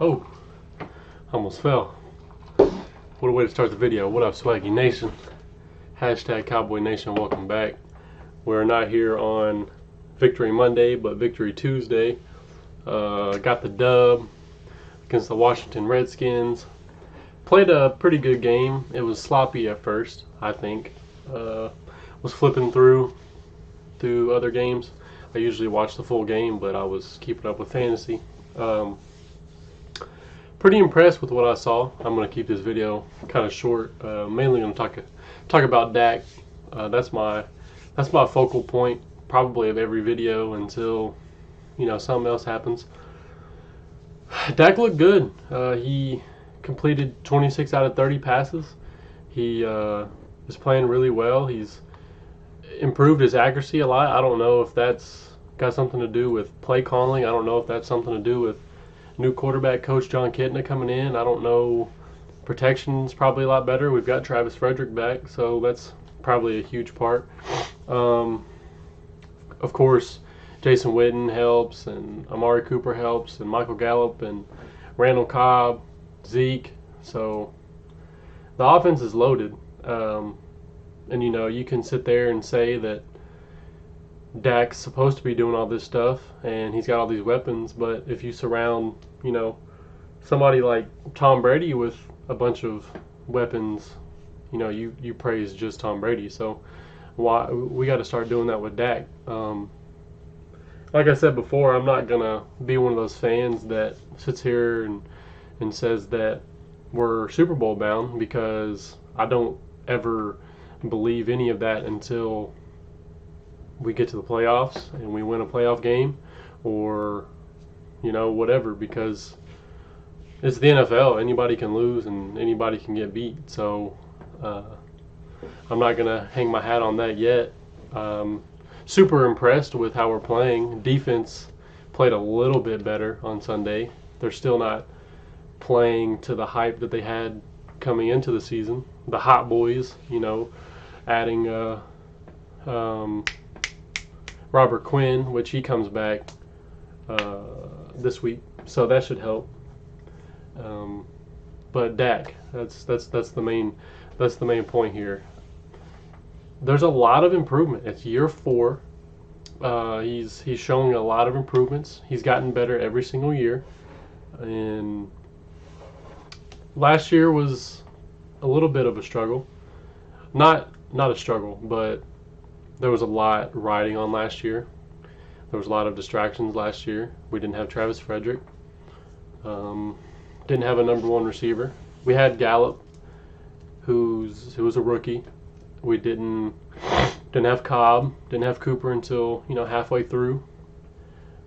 Oh, almost fell. What a way to start the video. What up, Swaggy Nation? Hashtag Cowboy Nation, welcome back. We're not here on Victory Monday, but Victory Tuesday. Got the dub against the Washington Redskins. Played a pretty good game. It was sloppy at first, I think. Was flipping through other games. I usually watch the full game, but I was keeping up with fantasy. Pretty impressed with what I saw. I'm going to keep this video kind of short. Mainly going to talk about Dak. That's my focal point probably of every video until something else happens. Dak looked good. He completed 26 out of 30 passes. He is playing really well. He's improved his accuracy a lot. I don't know if that's got something to do with play calling. I don't know if that's something to do with new quarterback coach John Kitna coming in. I don't know. Protection's probably a lot better. We've got Travis Frederick back, so that's probably a huge part. Of course, Jason Witten helps, and Amari Cooper helps, and Michael Gallup, and Randall Cobb, Zeke. So the offense is loaded. And you can sit there and say that Dak's supposed to be doing all this stuff and he's got all these weapons, but if you surround, somebody like Tom Brady with a bunch of weapons, you praise just Tom Brady. So why we got to start doing that with Dak. Like I said before, I'm not gonna be one of those fans that sits here and says that we're Super Bowl bound, because I don't ever believe any of that until we get to the playoffs and we win a playoff game, or whatever, because it's the NFL. Anybody can lose and anybody can get beat. So I'm not gonna hang my hat on that yet. Super impressed with how we're playing. Defense played a little bit better on Sunday. They're still not playing to the hype that they had coming into the season. The hot boys, adding Robert Quinn, which he comes back this week, so that should help. But Dak, that's the main point here. There's a lot of improvement. It's year 4. He's showing a lot of improvements. He's gotten better every single year, and last year was a little bit of a struggle. Not a struggle, but there was a lot riding on last year. There was a lot of distractions last year. We didn't have Travis Frederick. Didn't have a number 1 receiver. We had Gallup, who was a rookie. We didn't have Cobb. Didn't have Cooper until halfway through,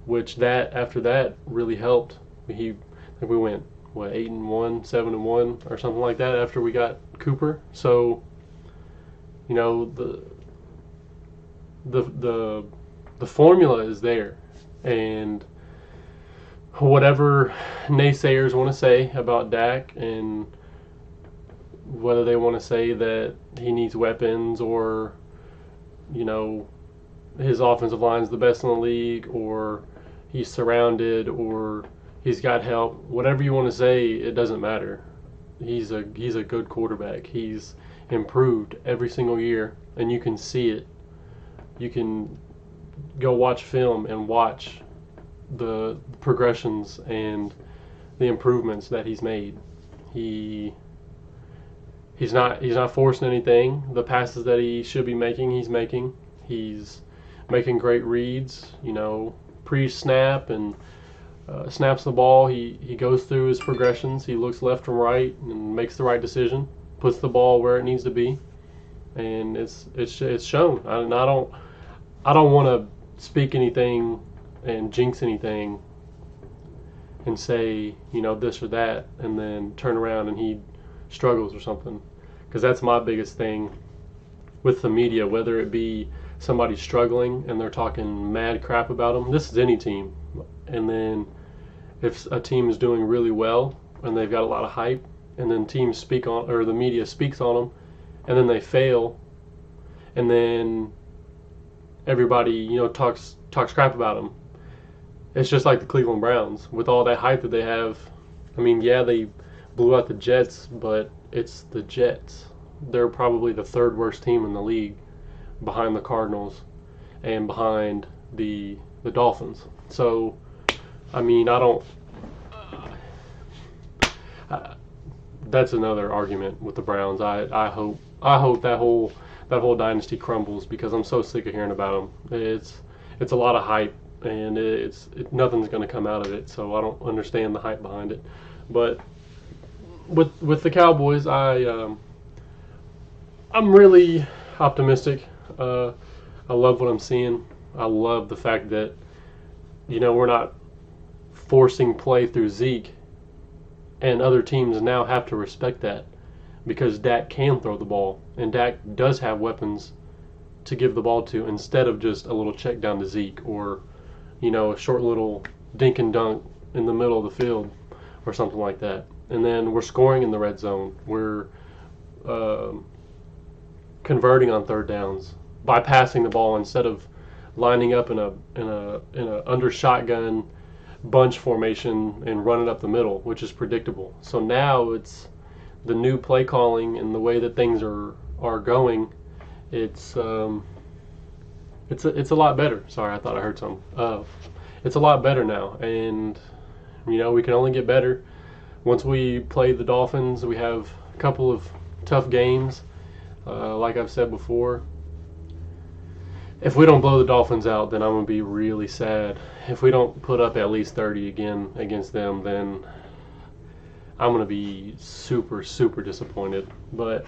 which after that really helped. I think we went 8-1, 7-1, or something like that after we got Cooper. So the formula is there, and whatever naysayers want to say about Dak, and whether they want to say that he needs weapons, or his offensive line is the best in the league, or he's surrounded, or he's got help, whatever you want to say, it doesn't matter. He's a good quarterback. He's improved every single year, and you can see it. You can go watch film and watch the progressions and the improvements that he's made. He's not forcing anything. The passes that he should be making, he's making. He's making great reads, pre-snap, and snaps the ball. He goes through his progressions. He looks left and right and makes the right decision. Puts the ball where it needs to be, and it's shown. I don't want to speak anything and jinx anything and say this or that, and then turn around and he struggles or something, because that's my biggest thing with the media. Whether it be somebody struggling and they're talking mad crap about them, this is any team, and then if a team is doing really well and they've got a lot of hype, and then the media speaks on them, and then they fail, and then everybody talks crap about them. It's just like the Cleveland Browns, with all that hype that they have I mean, yeah, they blew out the Jets, but it's the Jets. They're probably the third worst team in the league, behind the Cardinals and behind the Dolphins. So, I mean, I don't. That's another argument with the Browns. I hope that whole dynasty crumbles because I'm so sick of hearing about them. It's a lot of hype and nothing's going to come out of it. So I don't understand the hype behind it. But with the Cowboys, I'm really optimistic. I love what I'm seeing. I love the fact that we're not forcing play through Zeke, and other teams now have to respect that because Dak can throw the ball, and Dak does have weapons to give the ball to instead of just a little check down to Zeke or a short little dink and dunk in the middle of the field or something like that. And then we're scoring in the red zone. We're converting on third downs by passing the ball instead of lining up in a under shotgun bunch formation and running up the middle, which is predictable. So now it's the new play calling and the way that things are going. It's a lot better. Sorry, I thought I heard something. It's a lot better now, and we can only get better. Once we play the Dolphins, we have a couple of tough games. Like I've said before, if we don't blow the Dolphins out, then I'm going to be really sad. If we don't put up at least 30 again against them, then I'm going to be super, super disappointed. But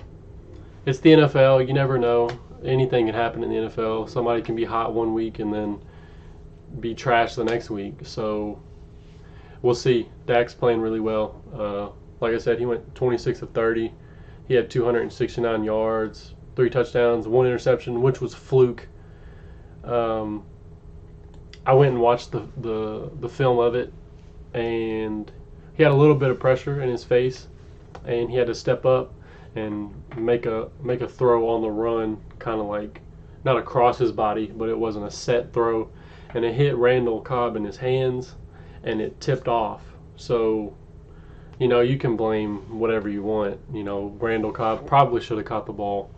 it's the NFL. You never know. Anything can happen in the NFL. Somebody can be hot one week and then be trash the next week. So we'll see. Dak's playing really well. Like I said, he went 26 of 30. He had 269 yards, 3 touchdowns, 1 interception, which was fluke. I went and watched the film of it, and he had a little bit of pressure in his face, and he had to step up and make a throw on the run, kind of like not across his body, but it wasn't a set throw, and it hit Randall Cobb in his hands, and it tipped off. So, you can blame whatever you want. Randall Cobb probably should have caught the ball,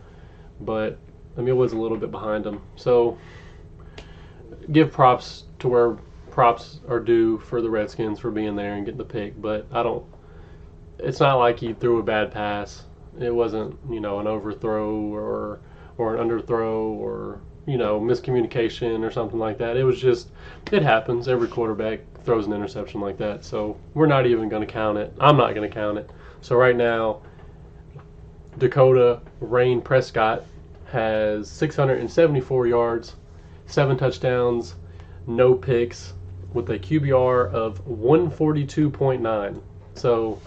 but it was a little bit behind him. So give props to where props are due for the Redskins for being there and getting the pick, but it's not like he threw a bad pass. It wasn't, an overthrow or an underthrow or, miscommunication or something like that. It was just, it happens. Every quarterback throws an interception like that. So we're not even going to count it. I'm not going to count it. So right now, Dakota Rain Prescott has 674 yards, 7 touchdowns, no picks, with a QBR of 142.9. So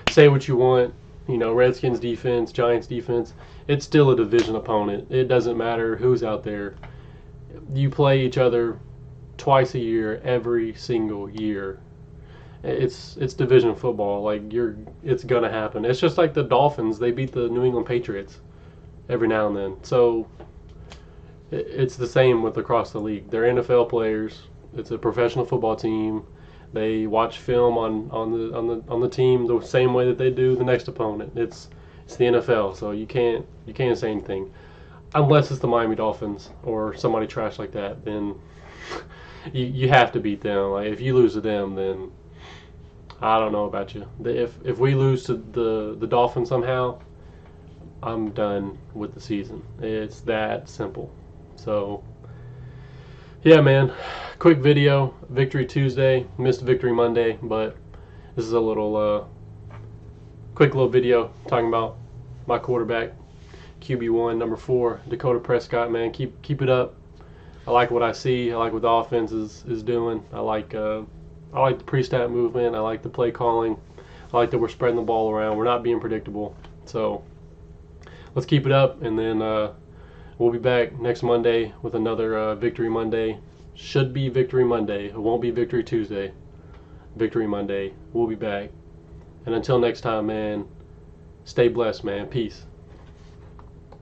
say what you want, Redskins defense, Giants defense, it's still a division opponent. It doesn't matter who's out there. You play each other twice a year, every single year. It's division football. It's gonna happen. It's just like the Dolphins. They beat the New England Patriots every now and then. So it's the same with across the league. They're NFL players. It's a professional football team. They watch film on the team the same way that they do the next opponent. It's the NFL, so you can't say anything unless it's the Miami Dolphins or somebody trash like that. Then you have to beat them. Like if you lose to them, then I don't know about you. If we lose to the Dolphins somehow, I'm done with the season. It's that simple. So yeah, man, quick video. Victory Tuesday, missed Victory Monday, but this is a little quick little video talking about my quarterback, QB1, number 4, Dakota Prescott. Man, keep it up. I like what I see. I like what the offense is doing. I like the pre-snap movement. I like the play calling. I like that we're spreading the ball around. We're not being predictable. So let's keep it up, and then we'll be back next Monday with another Victory Monday. Should be Victory Monday. It won't be Victory Tuesday. Victory Monday. We'll be back. And until next time, man, stay blessed, man. Peace.